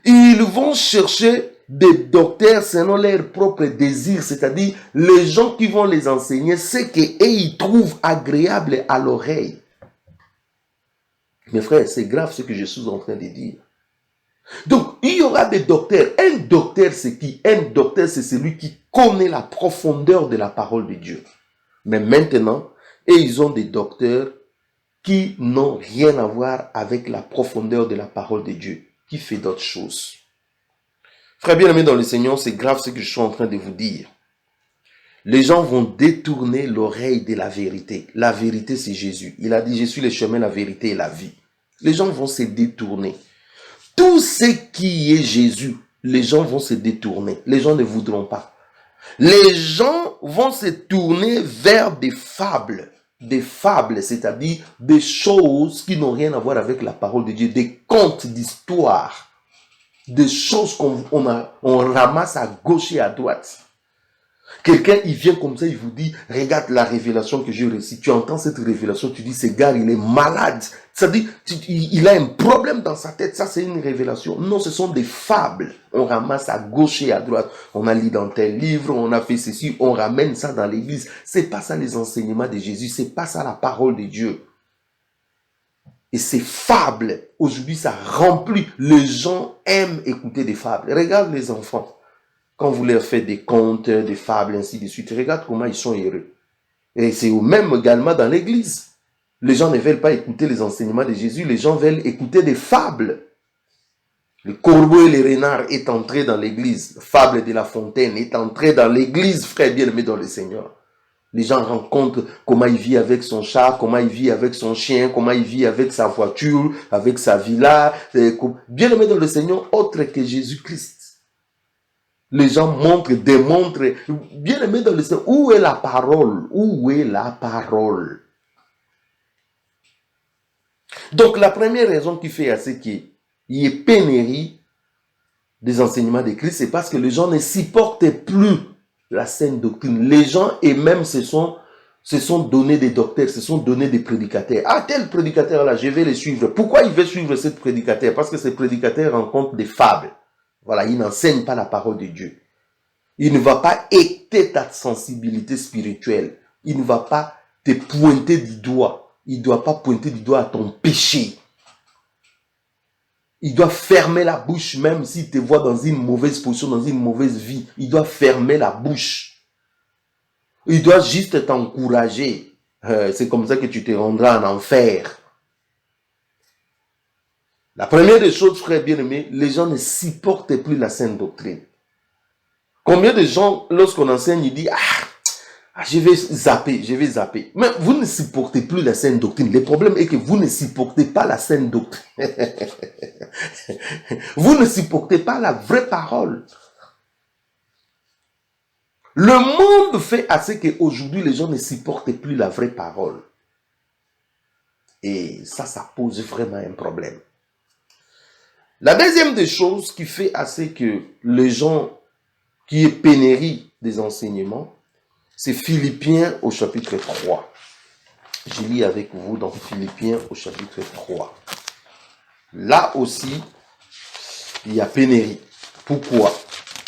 ils vont chercher des docteurs selon leurs propres désirs, c'est-à-dire les gens qui vont les enseigner ce qu'ils trouvent agréable à l'oreille. Mes frères, c'est grave ce que je suis en train de dire. Donc, il y aura des docteurs. Un docteur, c'est qui? Un docteur, c'est celui qui connaît la profondeur de la parole de Dieu. Mais maintenant, ils ont des docteurs qui n'ont rien à voir avec la profondeur de la parole de Dieu, qui fait d'autres choses. Frères bien-aimés dans le Seigneur, c'est grave ce que je suis en train de vous dire. Les gens vont détourner l'oreille de la vérité. La vérité, c'est Jésus. Il a dit, je suis le chemin, la vérité et la vie. Les gens vont se détourner. Tout ce qui est Jésus, les gens vont se détourner. Les gens ne voudront pas. Les gens vont se tourner vers des fables. Des fables, c'est-à-dire des choses qui n'ont rien à voir avec la parole de Dieu. Des contes d'histoire. Des choses qu'on ramasse à gauche et à droite. Quelqu'un, il vient comme ça, il vous dit, regarde la révélation que j'ai reçue. Tu entends cette révélation, tu dis, ce gars, il est malade. C'est-à-dire, il a un problème dans sa tête. Ça, c'est une révélation. Non, ce sont des fables. On ramasse à gauche et à droite. On a lu dans tel livre, on a fait ceci, on ramène ça dans l'église. C'est pas ça les enseignements de Jésus. C'est pas ça la parole de Dieu. Et ces fables, aujourd'hui, ça remplit. Les gens aiment écouter des fables. Regarde les enfants. Quand vous leur faites des contes, des fables, ainsi de suite, regarde comment ils sont heureux. Et c'est au même également dans l'église. Les gens ne veulent pas écouter les enseignements de Jésus, les gens veulent écouter des fables. Le corbeau et le renard est entré dans l'église. Fable de La Fontaine est entré dans l'église, frère bien-aimé dans le Seigneur. Les gens rencontrent comment il vit avec son chat, comment il vit avec son chien, comment il vit avec sa voiture, avec sa villa. Bien-aimé dans le Seigneur, autre que Jésus-Christ. Les gens démontrent, bien aimé dans le Seigneur, où est la parole? Où est la parole? Donc la première raison qui fait à ce qu'il y ait pénurie des enseignements de Christ, c'est parce que les gens ne supportent plus la saine doctrine. Les gens eux-mêmes se sont donnés des docteurs, se sont donnés des prédicateurs. Ah, tel prédicateur-là, je vais le suivre. Pourquoi il veut suivre ce prédicateur? Parce que ce prédicateur rencontre des fables. Voilà, il n'enseigne pas la parole de Dieu. Il ne va pas écouter ta sensibilité spirituelle. Il ne va pas te pointer du doigt. Il ne doit pas pointer du doigt à ton péché. Il doit fermer la bouche même s'il te voit dans une mauvaise position, dans une mauvaise vie. Il doit fermer la bouche. Il doit juste t'encourager. c'est comme ça que tu te rendras en enfer. La première des choses, frère bien-aimé, les gens ne supportent plus la sainte doctrine. Combien de gens, lorsqu'on enseigne, ils disent, je vais zapper. Mais vous ne supportez plus la sainte doctrine. Le problème est que vous ne supportez pas la sainte doctrine. Vous ne supportez pas la vraie parole. Le monde fait assez qu'aujourd'hui, les gens ne supportent plus la vraie parole. Et ça pose vraiment un problème. La deuxième des choses qui fait assez que les gens qui est pénurie des enseignements, c'est Philippiens au chapitre 3. Je lis avec vous dans Philippiens au chapitre 3. Là aussi, il y a pénurie. Pourquoi?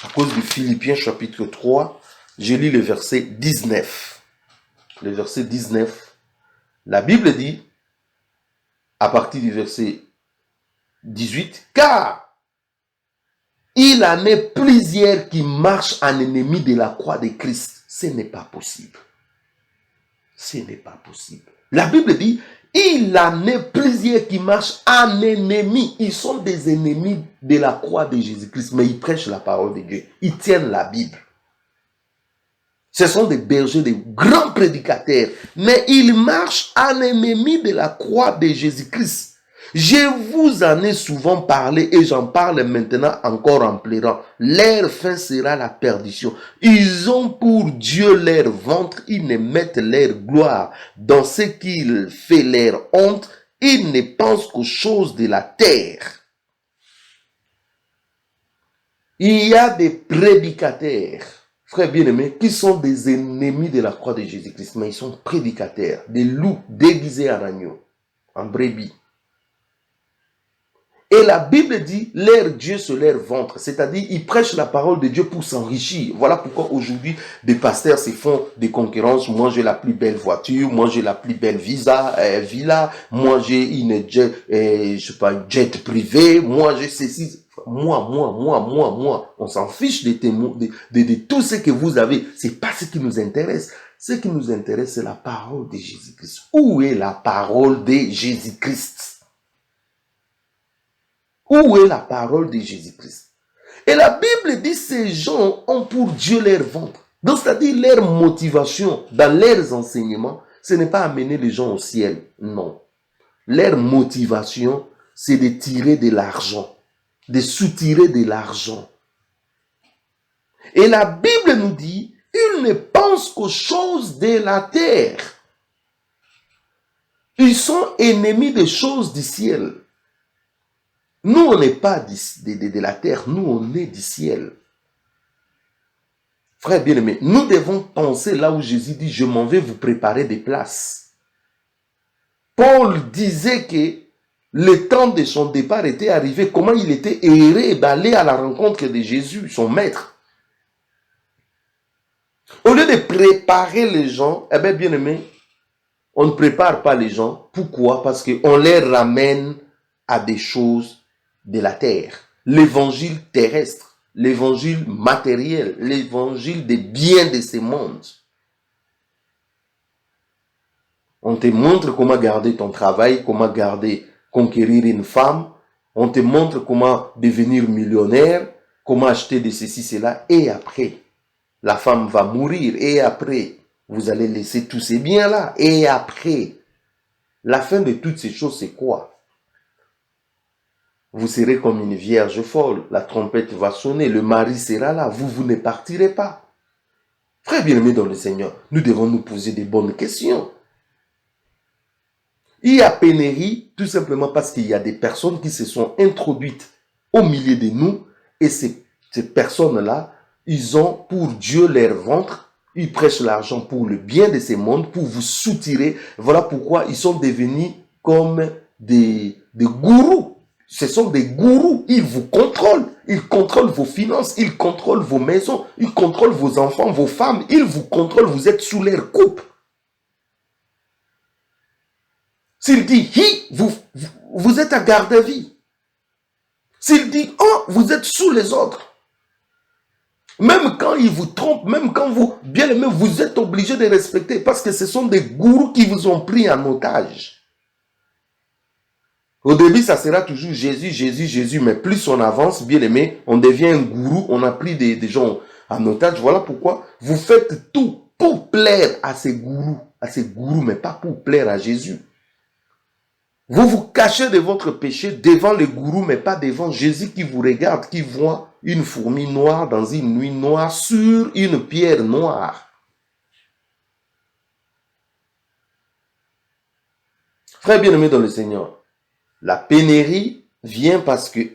À cause de Philippiens chapitre 3, je lis le verset 19. Le verset 19, la Bible dit, à partir du verset 18, car il en est plusieurs qui marchent en ennemi de la croix de Christ. Ce n'est pas possible. Ce n'est pas possible. La Bible dit, il en est plusieurs qui marchent en ennemi. Ils sont des ennemis de la croix de Jésus-Christ, mais ils prêchent la parole de Dieu. Ils tiennent la Bible. Ce sont des bergers, des grands prédicateurs, mais ils marchent en ennemi de la croix de Jésus-Christ. Je vous en ai souvent parlé et j'en parle maintenant encore en pleurant. Leur fin sera la perdition. Ils ont pour Dieu leur ventre, ils ne mettent leur gloire dans ce qu'il fait leur honte, ils ne pensent qu'aux choses de la terre. Il y a des prédicateurs, frères bien-aimés, qui sont des ennemis de la croix de Jésus-Christ, mais ils sont prédicateurs, des loups déguisés en agneaux, en brebis. Et la Bible dit, leur Dieu c'est leur ventre. C'est-à-dire, ils prêchent la parole de Dieu pour s'enrichir. Voilà pourquoi aujourd'hui, des pasteurs se font des concurrences. Moi, j'ai la plus belle voiture. Moi, j'ai la plus belle villa. Moi, j'ai une jet privé. Moi, j'ai ceci. Moi. On s'en fiche de tout ce que vous avez. C'est pas ce qui nous intéresse. Ce qui nous intéresse, c'est la parole de Jésus-Christ. Où est la parole de Jésus-Christ? Où est la parole de Jésus-Christ? Et la Bible dit ces gens ont pour Dieu leur ventre. Donc, c'est-à-dire leur motivation dans leurs enseignements, ce n'est pas amener les gens au ciel. Non. Leur motivation, c'est de tirer de l'argent, de soutirer de l'argent. Et la Bible nous dit, ils ne pensent qu'aux choses de la terre. Ils sont ennemis des choses du ciel. Nous, on n'est pas de la terre, nous, on est du ciel. Frère bien-aimé, nous devons penser là où Jésus dit, je m'en vais vous préparer des places. Paul disait que le temps de son départ était arrivé, comment il était erré d'aller à la rencontre de Jésus, son maître. Au lieu de préparer les gens, eh bien, bien-aimé, on ne prépare pas les gens. Pourquoi? Parce qu'on les ramène à des choses de la terre, l'évangile terrestre, l'évangile matériel, l'évangile des biens de ce monde. On te montre comment garder ton travail, comment conquérir une femme, on te montre comment devenir millionnaire, comment acheter de ceci, cela, et après, la femme va mourir, et après, vous allez laisser tous ces biens-là, et après, la fin de toutes ces choses, c'est quoi? Vous serez comme une vierge folle. La trompette va sonner. Le mari sera là. Vous ne partirez pas. Frère bien-aimé dans le Seigneur, nous devons nous poser des bonnes questions. Il y a pénurie tout simplement parce qu'il y a des personnes qui se sont introduites au milieu de nous. Et ces personnes-là, ils ont pour Dieu leur ventre. Ils prêchent l'argent pour le bien de ces mondes, pour vous soutirer. Voilà pourquoi ils sont devenus comme des gourous. Ce sont des gourous, ils vous contrôlent, ils contrôlent vos finances, ils contrôlent vos maisons, ils contrôlent vos enfants, vos femmes, ils vous contrôlent, vous êtes sous leur coupe. S'il dit, vous êtes à garde à vie. S'il dit, oh, vous êtes sous les autres. Même quand ils vous trompent, même quand vous, bien aimé, vous êtes obligé de respecter parce que ce sont des gourous qui vous ont pris en otage. Au début, ça sera toujours Jésus, Jésus, Jésus, mais plus on avance, bien aimé, on devient un gourou, on a pris des gens en otage. Voilà pourquoi vous faites tout pour plaire à ces gourous, mais pas pour plaire à Jésus. Vous vous cachez de votre péché devant les gourous, mais pas devant Jésus qui vous regarde, qui voit une fourmi noire dans une nuit noire sur une pierre noire. Frère bien-aimé dans le Seigneur, la pénurie vient parce que,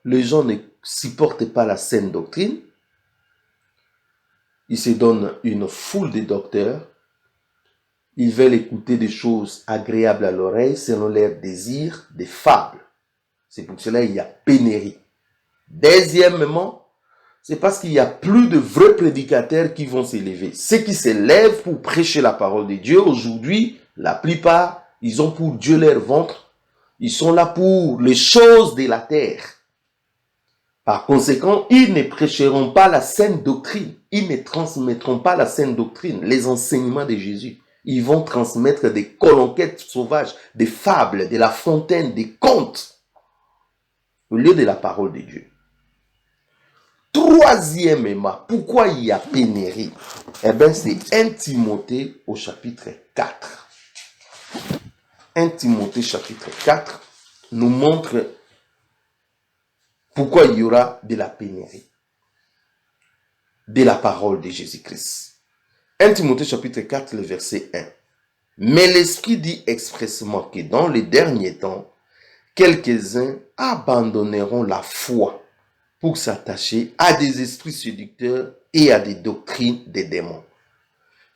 les gens ne supportent pas la saine doctrine. Ils se donnent une foule de docteurs. Ils veulent écouter des choses agréables à l'oreille selon leurs désirs, des fables. C'est pour cela qu'il y a pénurie. Deuxièmement, c'est parce qu'il n'y a plus de vrais prédicateurs qui vont s'élever. Ceux qui s'élèvent pour prêcher la parole de Dieu, aujourd'hui, la plupart, ils ont pour Dieu leur ventre. Ils sont là pour les choses de la terre. Par conséquent, ils ne prêcheront pas la saine doctrine. Ils ne transmettront pas la saine doctrine, les enseignements de Jésus. Ils vont transmettre des colonquettes sauvages, des fables, de la fontaine, des contes, au lieu de la parole de Dieu. Troisièmement, pourquoi il y a pénurie? Eh bien, c'est 1 Timothée au chapitre 4. 1 Timothée chapitre 4 nous montre pourquoi il y aura de la pénurie de la parole de Jésus-Christ. 1 Timothée chapitre 4, le verset 1. Mais l'Esprit dit expressément que dans les derniers temps, quelques-uns abandonneront la foi pour s'attacher à des esprits séducteurs et à des doctrines des démons.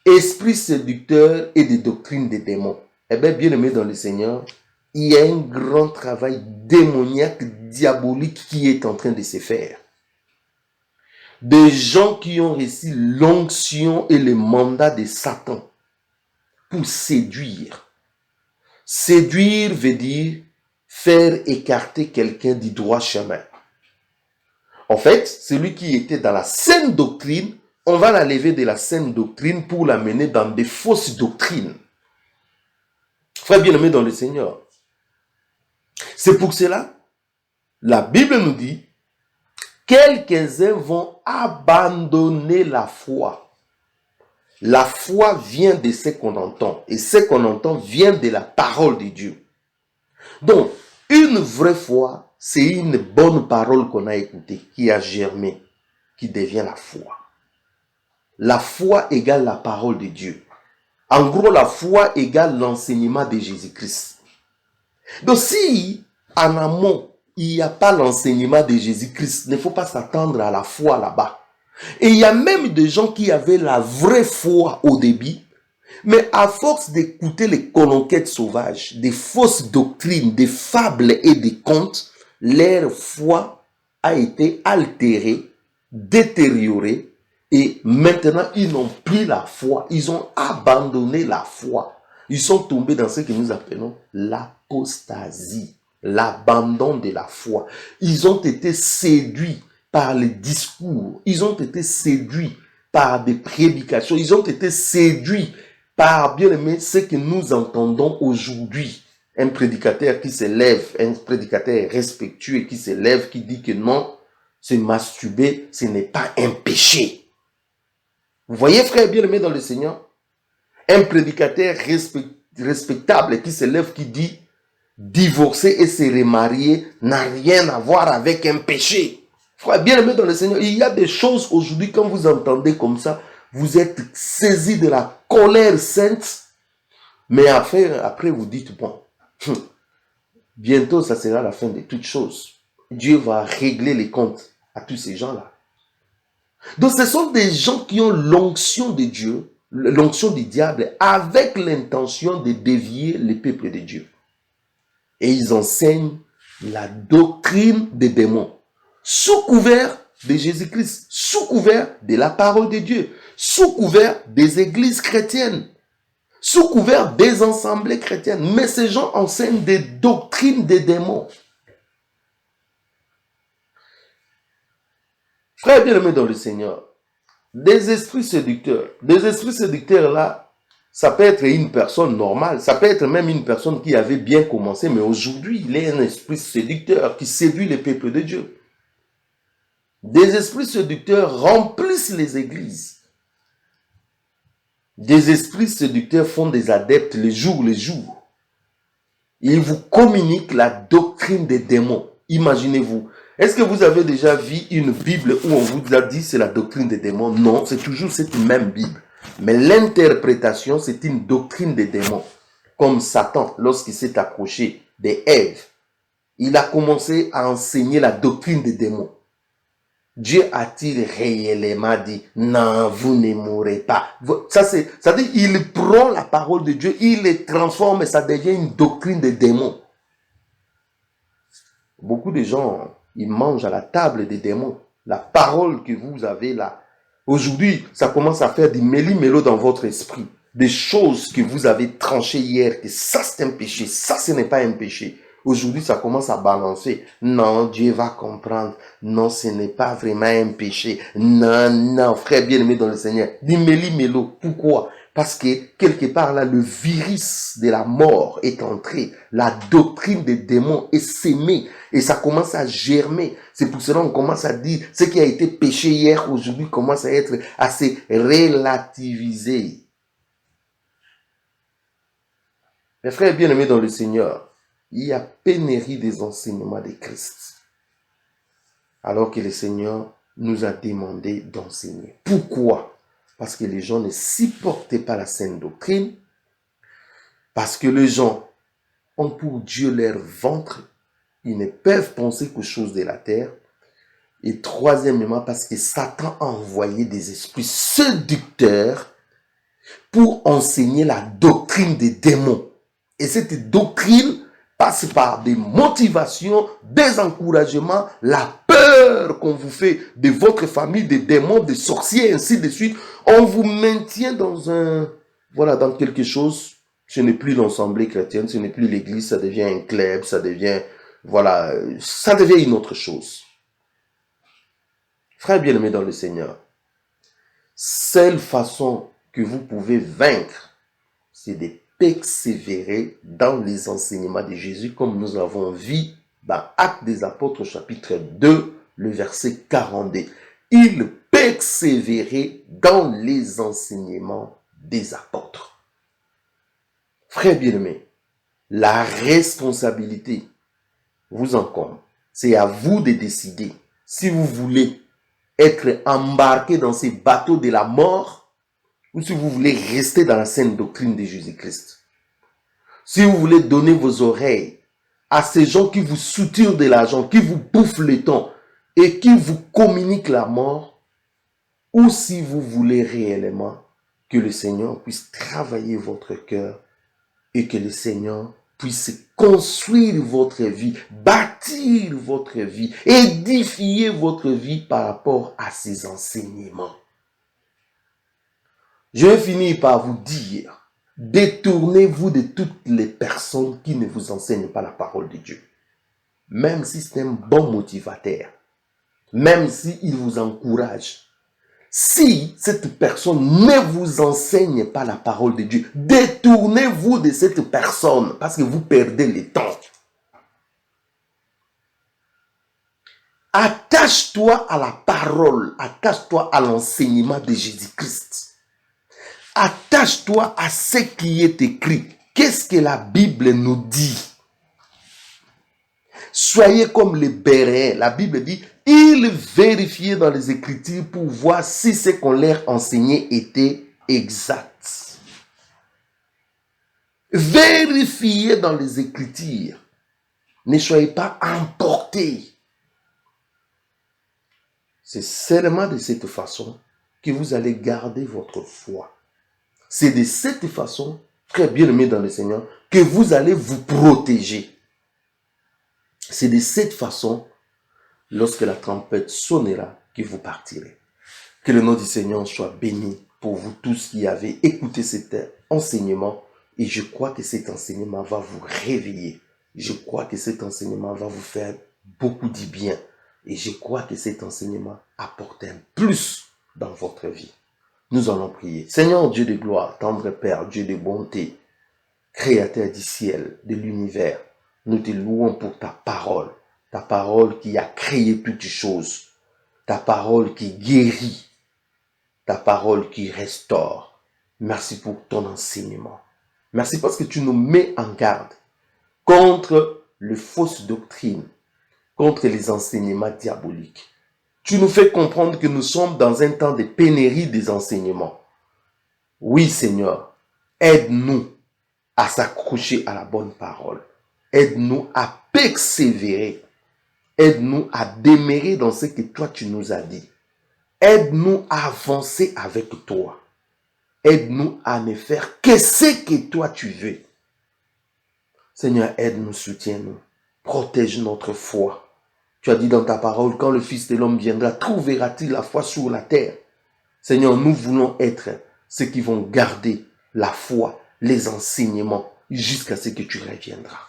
Esprits séducteurs et des doctrines des démons. Eh bien, bien aimé dans le Seigneur, il y a un grand travail démoniaque, diabolique qui est en train de se faire. Des gens qui ont reçu l'onction et le mandat de Satan pour séduire. Séduire veut dire faire écarter quelqu'un du droit chemin. En fait, celui qui était dans la saine doctrine, on va l'enlever de la saine doctrine pour l'amener dans des fausses doctrines. Frère bien-aimé dans le Seigneur, c'est pour cela, la Bible nous dit, quelques-uns vont abandonner la foi. La foi vient de ce qu'on entend, et ce qu'on entend vient de la parole de Dieu. Donc, une vraie foi, c'est une bonne parole qu'on a écoutée, qui a germé, qui devient la foi. La foi égale la parole de Dieu. En gros, la foi égale l'enseignement de Jésus-Christ. Donc, si en amont, il n'y a pas l'enseignement de Jésus-Christ, il ne faut pas s'attendre à la foi là-bas. Et il y a même des gens qui avaient la vraie foi au début, mais à force d'écouter les colonquettes sauvages, des fausses doctrines, des fables et des contes, leur foi a été altérée, détériorée, et maintenant ils n'ont plus la foi. Ils ont abandonné la foi. Ils sont tombés dans ce que nous appelons l'apostasie, l'abandon de la foi. Ils ont été séduits par les discours. Ils ont été séduits par des prédications. Ils ont été séduits par, bien aimé, ce que nous entendons aujourd'hui. Un prédicateur qui s'élève, un prédicateur respectueux qui s'élève, qui dit que non, se masturber, ce n'est pas un péché. Vous voyez, frère bien-aimé dans le Seigneur, un prédicateur respectable qui s'élève, qui dit divorcer et se remarier n'a rien à voir avec un péché. Frère bien-aimé dans le Seigneur, il y a des choses aujourd'hui, quand vous entendez comme ça, vous êtes saisi de la colère sainte, mais après vous dites, bon, bientôt ça sera la fin de toutes choses. Dieu va régler les comptes à tous ces gens-là. Donc ce sont des gens qui ont l'onction de Dieu, l'onction du diable, avec l'intention de dévier les peuples de Dieu. Et ils enseignent la doctrine des démons, sous couvert de Jésus-Christ, sous couvert de la parole de Dieu, sous couvert des églises chrétiennes, sous couvert des assemblées chrétiennes. Mais ces gens enseignent des doctrines des démons. Frère bien-aimé dans le Seigneur, Des esprits séducteurs. Des esprits séducteurs là, ça peut être une personne normale, ça peut être même une personne qui avait bien commencé, mais aujourd'hui, il est un esprit séducteur qui séduit les peuples de Dieu. Des esprits séducteurs remplissent les églises. Des esprits séducteurs font des adeptes les jours. Ils vous communiquent la doctrine des démons. Imaginez-vous. Est-ce que vous avez déjà vu une Bible où on vous a dit c'est la doctrine des démons? Non, c'est toujours cette même Bible. Mais l'interprétation, c'est une doctrine des démons. Comme Satan, lorsqu'il s'est approché d'Ève, il a commencé à enseigner la doctrine des démons. Dieu a-t-il réellement dit, non, vous ne mourrez pas. Ça dit, il prend la parole de Dieu, il les transforme et ça devient une doctrine des démons. Beaucoup de gens, ils mangent à la table des démons. La parole que vous avez là, aujourd'hui, ça commence à faire du méli-mélo dans votre esprit. Des choses que vous avez tranchées hier, que ça c'est un péché, ça ce n'est pas un péché. Aujourd'hui, ça commence à balancer. Non, Dieu va comprendre. Non, ce n'est pas vraiment un péché. Non, non, frère bien-aimé dans le Seigneur. Du méli-mélo. Pourquoi? Parce que quelque part là, le virus de la mort est entré. La doctrine des démons est sémée. Et ça commence à germer. C'est pour cela qu'on commence à dire ce qui a été péché hier, aujourd'hui commence à être assez relativisé. Mes frères bien-aimés dans le Seigneur, il y a pénurie des enseignements de Christ. Alors que le Seigneur nous a demandé d'enseigner. Pourquoi? Parce que les gens ne supportaient pas la saine doctrine. Parce que les gens ont pour Dieu leur ventre. Ils ne peuvent penser qu'aux choses de la terre. Et troisièmement, parce que Satan a envoyé des esprits séducteurs pour enseigner la doctrine des démons. Et cette doctrine passe par des motivations, des encouragements, la peur qu'on vous fait de votre famille, des démons, des sorciers, ainsi de suite. On vous maintient dans dans quelque chose. Ce n'est plus l'assemblée chrétienne, ce n'est plus l'église, ça devient un club, ça devient une autre chose. Frère bien-aimé dans le Seigneur, seule façon que vous pouvez vaincre, c'est de persévérer dans les enseignements de Jésus, comme nous avons vu dans Actes des Apôtres, chapitre 2, le verset 42. Il persévérait dans les enseignements des apôtres. Frère bien-aimé, la responsabilité vous incombe. C'est à vous de décider si vous voulez être embarqué dans ces bateaux de la mort ou si vous voulez rester dans la saine doctrine de Jésus-Christ. Si vous voulez donner vos oreilles à ces gens qui vous soutirent de l'argent, qui vous bouffent le temps et qui vous communiquent la mort, ou si vous voulez réellement que le Seigneur puisse travailler votre cœur et que le Seigneur puisse construire votre vie, bâtir votre vie, édifier votre vie par rapport à ses enseignements. Je vais finir par vous dire, détournez-vous de toutes les personnes qui ne vous enseignent pas la parole de Dieu. Même si c'est un bon motivateur, même s'il vous encourage. Si cette personne ne vous enseigne pas la parole de Dieu, détournez-vous de cette personne parce que vous perdez le temps. Attache-toi à la parole, attache-toi à l'enseignement de Jésus-Christ. Attache-toi à ce qui est écrit. Qu'est-ce que la Bible nous dit? Soyez comme les Béréens. La Bible dit, ils vérifiaient dans les Écritures pour voir si ce qu'on leur enseignait était exact. Vérifiez dans les Écritures. Ne soyez pas emportés. C'est seulement de cette façon que vous allez garder votre foi. C'est de cette façon, très bien aimé dans le Seigneur, que vous allez vous protéger. C'est de cette façon, lorsque la trompette sonnera, que vous partirez. Que le nom du Seigneur soit béni pour vous tous qui avez écouté cet enseignement. Et je crois que cet enseignement va vous réveiller. Je crois que cet enseignement va vous faire beaucoup de bien. Et je crois que cet enseignement apporte un plus dans votre vie. Nous allons prier. Seigneur Dieu de gloire, tendre Père, Dieu de bonté, Créateur du ciel, de l'univers, nous te louons pour ta parole qui a créé toutes choses, ta parole qui guérit, ta parole qui restaure. Merci pour ton enseignement. Merci parce que tu nous mets en garde contre les fausses doctrines, contre les enseignements diaboliques. Tu nous fais comprendre que nous sommes dans un temps de pénurie des enseignements. Oui, Seigneur, aide-nous à s'accrocher à la bonne parole. Aide-nous à persévérer. Aide-nous à demeurer dans ce que toi tu nous as dit. Aide-nous à avancer avec toi. Aide-nous à ne faire que ce que toi tu veux. Seigneur, aide-nous, soutiens-nous. Protège notre foi. Tu as dit dans ta parole, quand le Fils de l'homme viendra, trouvera-t-il la foi sur la terre? Seigneur, nous voulons être ceux qui vont garder la foi, les enseignements, jusqu'à ce que tu reviendras.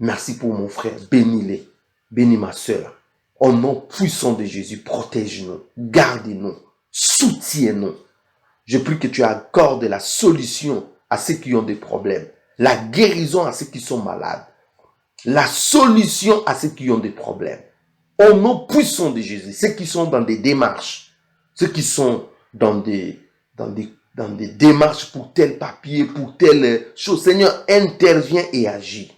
Merci pour mon frère, bénis-les, bénis ma sœur. Au nom puissant de Jésus, protège-nous, garde-nous, soutiens-nous. Je prie que tu accordes la solution à ceux qui ont des problèmes, la guérison à ceux qui sont malades, la solution à ceux qui ont des problèmes. Au nom puissant de Jésus, ceux qui sont dans des démarches, ceux qui sont dans des démarches pour tel papier, pour telle chose, Seigneur, interviens et agis.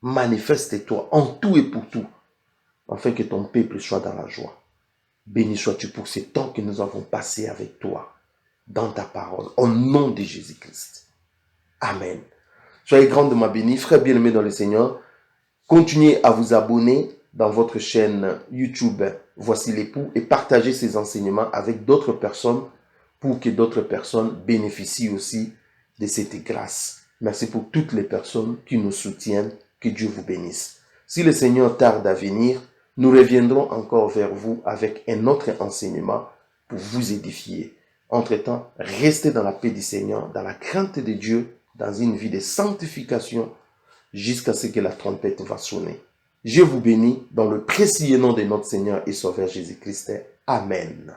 Manifeste-toi en tout et pour tout, afin que ton peuple soit dans la joie. Béni sois-tu pour ces temps que nous avons passé avec toi, dans ta parole, au nom de Jésus-Christ. Amen. Soyez grandement bénis, frères bien-aimés dans le Seigneur. Continuez à vous abonner dans votre chaîne YouTube Voici l'époux et partagez ces enseignements avec d'autres personnes pour que d'autres personnes bénéficient aussi de cette grâce. Merci pour toutes les personnes qui nous soutiennent. Que Dieu vous bénisse. Si le Seigneur tarde à venir, nous reviendrons encore vers vous avec un autre enseignement pour vous édifier. Entre-temps, restez dans la paix du Seigneur, dans la crainte de Dieu, dans une vie de sanctification, jusqu'à ce que la trompette va sonner. Je vous bénis dans le précieux nom de notre Seigneur et Sauveur Jésus-Christ. Amen.